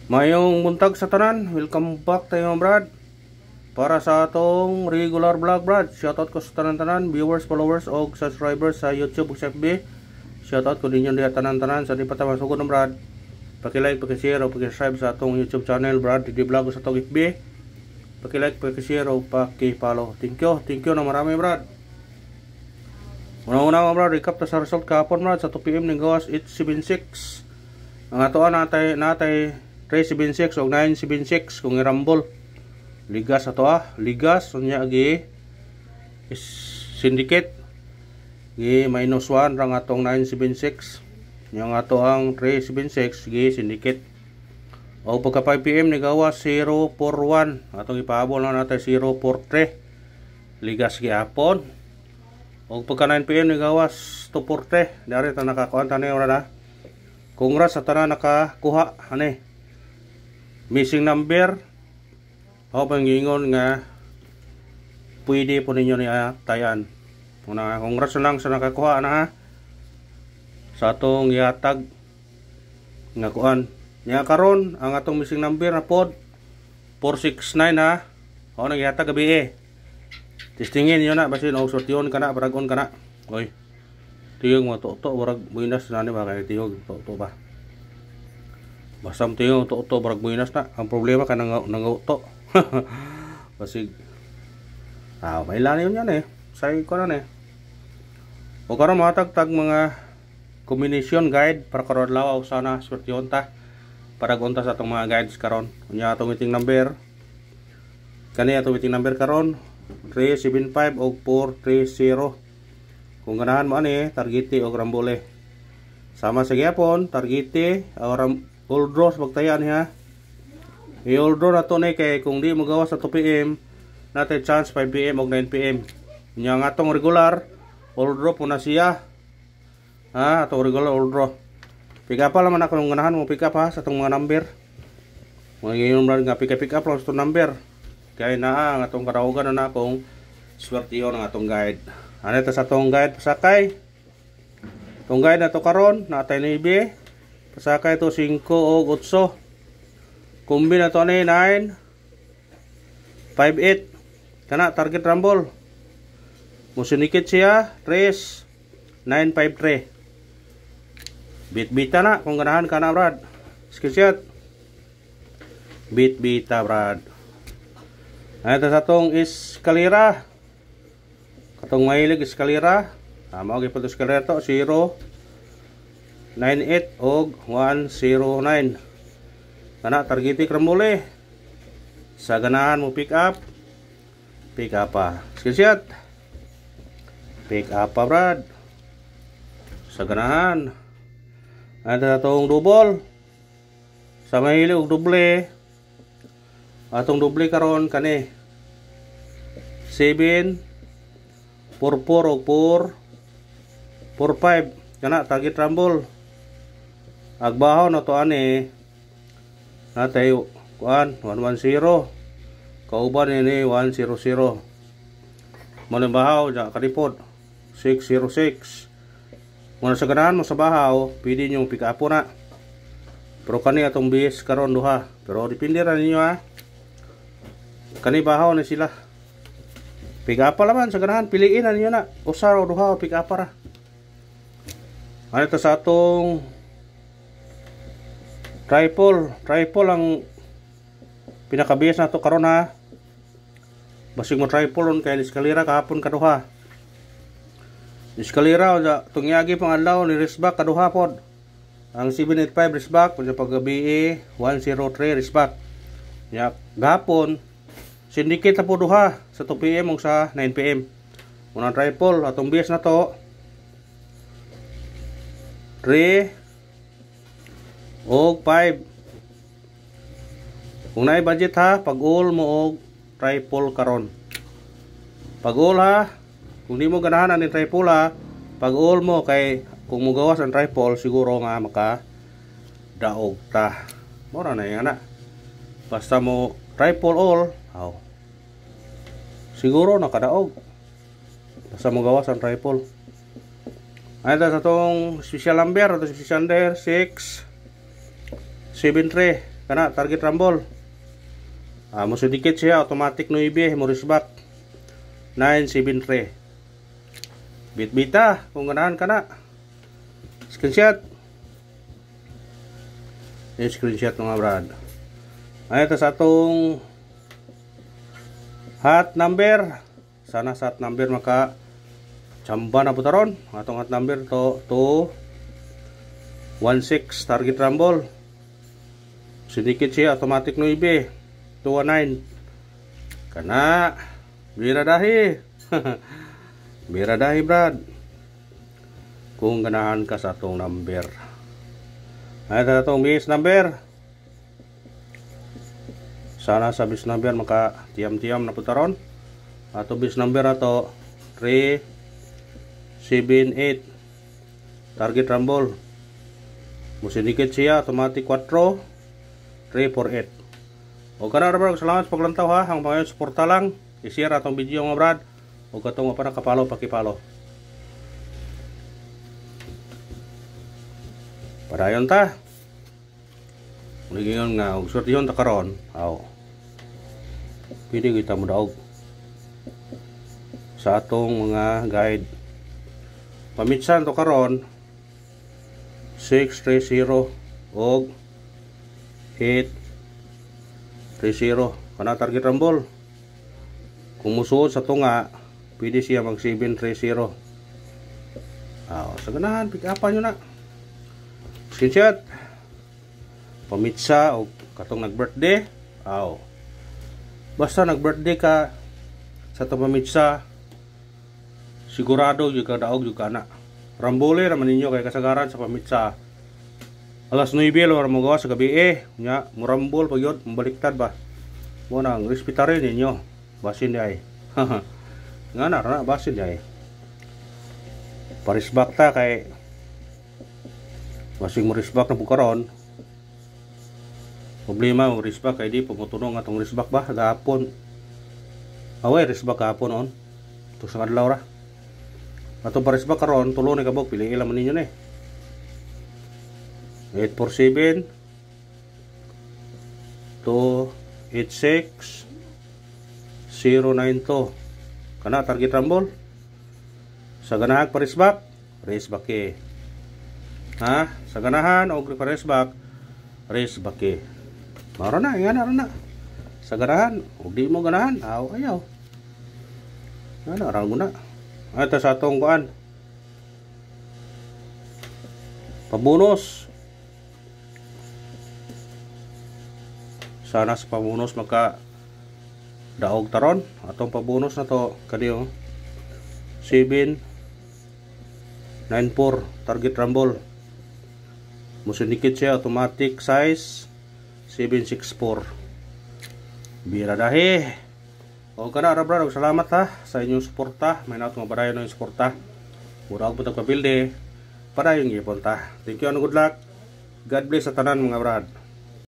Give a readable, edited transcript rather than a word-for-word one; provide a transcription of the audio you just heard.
Mayong buntag sa tanan, welcome back tayo brad. Para sa atong regular vlog brad, shoutout ko sa tanan-tanan, viewers, followers o subscribers sa YouTube ug sa FB. Shoutout ko din yung diya tanan-tanan sa di pa tayo masugod ng brad. Paki-like, paki-share o paki-subscribe sa atong YouTube channel brad, di vlog sa atong FB. Paki-like, paki-share o paki-follow. Thank you na marami brad. Una-una mga brad, recap ta sa result kahapon brad sa 2 PM ning gawas 876. Ang atoan natay 376 o 976 kung irambol. Ligas ato ligas unya gi syndicate gi -1 rang atong 976. Yang ato ang 376 gi syndicate. O pagka 5 PM ni gawas 041 atong ipahabol na natay 043. Ligas gi apon. O pagka 9 PM ni gawas 240 dari ta nakakuan ta ni ora na. Congrats sa tanan nakakuha ani. Missing number. Ako pang gingon nga pwede po ninyo niya tayan. Una, congrats lang sa nakakuha na ha. Sa atong yatag nga kuan. Nya karon ang atong missing number na pod 469 ha. Ako nang yatag gabi Testingin niyo na basin og sortion kana baragon kana. Oy. Tiyog mo to barag buinas na ni ba kay tiyog to ba. Basta mo tiyog to barag buinas na. Ang problema ka nang to. Basig. May lani yun yan Say ko na O karon matagtag mga combination guide para karon lawaw sana sortion ta. Para gunta sa atong mga guides karon. Unya atong meeting number. Kani atong meeting number karon 375 o 430. Kung ganahan mo targete o rambole. Sama sa gyapon targete o all draws pagtayan ha. I-all draw na to kay kung di mo gawas sa 2 PM natin chance 5 PM o 9 PM. Nya nga atong regular all draw po na siya. Ha, atong regular all draw. Pick up naman ako kung ganahan mo pick up sa atong mga number. Mga ngayon nga pick up lang sa itong number. Kaya na ang atong karahugan na akong swerte yun ang atong guide. Ano ito sa atong guide pasakay? Itong guide na ito karon natay na ibi. Pasakay ito 5 o 8. Kumbi na ito 9 5-8. Kana target rumble. Musinikit siya 3 9-5-3. Bit-bita na kung ganahan ka na brad. Screenshot. Bit-bita brad. Ito sa itong eskalera. Katong mahilig eskalera. Tama og ipon eskalera to 098 og 109. Kana targetik ramole. Sa ganahan mo pick up pa. Screenshot. Pick up pa brad. Sa ganahan. Ito sa itong double. Sa mahilig og doble. Atong doble karon kani 7 44 og 4 45 kana target rumble. Agbahaw na to natay kuan 110 kauban ni 100 mo bahaw ja kalipod 606. Muna sa ganahan mo sa bahaw pwede nyo pick up na. Pero kani atong base karon duha. Pero depende ra ninyo Kani bahaw na sila. Pick up laman sa ganahan piliin na ninyo na. Usa o duha o pick up ra. Ano ito sa atong triple ang pinaka-base na to karon ha. Basig mo triple on kay eskalera kahapon kaduha. Eskalera unya tungyagi pang adlaw ni resback kaduha pod. Ang 785 resback unya paggabi 103 resback. Nya gahapon syndicate na po duha sa 2 PM o sa 9 PM. Unang triple atong base na to 3 og 5. Kung naay budget pag-all mo og triple karon. Pag-all kung di mo ganahan ani triple pag-all mo kay kung mo gawas ang triple siguro nga maka daog ta. Mora na yan Basta mo triple all, siguro nakadaog. Basta mo gawas ang triple. Ay sa itong special number, ito special number 673 kana target rumble. Mo sindikit siya automatic 9 mo risbak 973. Bit-bita kung ganahan kana. Screenshot. Yung screenshot mga brad. Ay ito sa atong hot number. Sana sa hot number maka chamba na putaron. Atong hot number to 16 target rumble. Sindikit siya automatic 9 219. Kana bira dahi. Bira dahi brad. Kung ganahan ka sa atong number. Ay ito atong base number. Sana sa base number maka tiyam-tiyam na putaron. Ato base number ato 378 target rumble. Musindikit siya automatic 4 348. O kana ra brad, salamat sa paglantaw ha. Ang mga suporta lang, i-share atong video mga brad. O katong pa nakapalo pakipalo. Padayon ta. Uligingon nga og sortihon ta karon. Aw. Pwede kita mo daog sa atong mga guide. Pamitsan to karon 630 og 830 kana target rumble. Kung musuod sa tunga, pwede siya mag 730. Sa ganahan, pick upan nyo na. Screenshot. Pamitsa o katong nag-birthday. Basta nag-birthday ka sa itong pamitsa, sigurado yung ka daog yung ka na. Rambole naman ninyo kay kasagaran sa pamitsa. Alas 9 lo mo gawa sa gabi nya murambol pag yun, mabaliktad ba. Mo nang respetare ninyo. Basin di ay. Nga na basin di ay. Parisbak ta kay basing mo risbak na pukaron. Problema mo risbak kay di pumutunong atong risbak ba gahapon. Away risbak gahapon on. To sa adlaw ra. Atong parisbak karon tulo ni kabog pili ila man ninyo ni. 847 286 092 kana target rumble sa ganahan parisbak resbak sa ganahan og parisbak resbak maro na ingana na sa ganahan og di mo ganahan ayaw ana ra muna ata sa atong kuan pabonus. Sana sa pabonus maka daog taron atong pabonus na to kaniyo 794 target rumble. Musindikit siya automatic size 764. Bira dahi. O kana ra brad, salamat ha sa inyong suporta. May nato mabadayon ng suporta. Mura og putag papilde para yung ipon ta. Thank you and good luck. God bless sa tanan mga brad.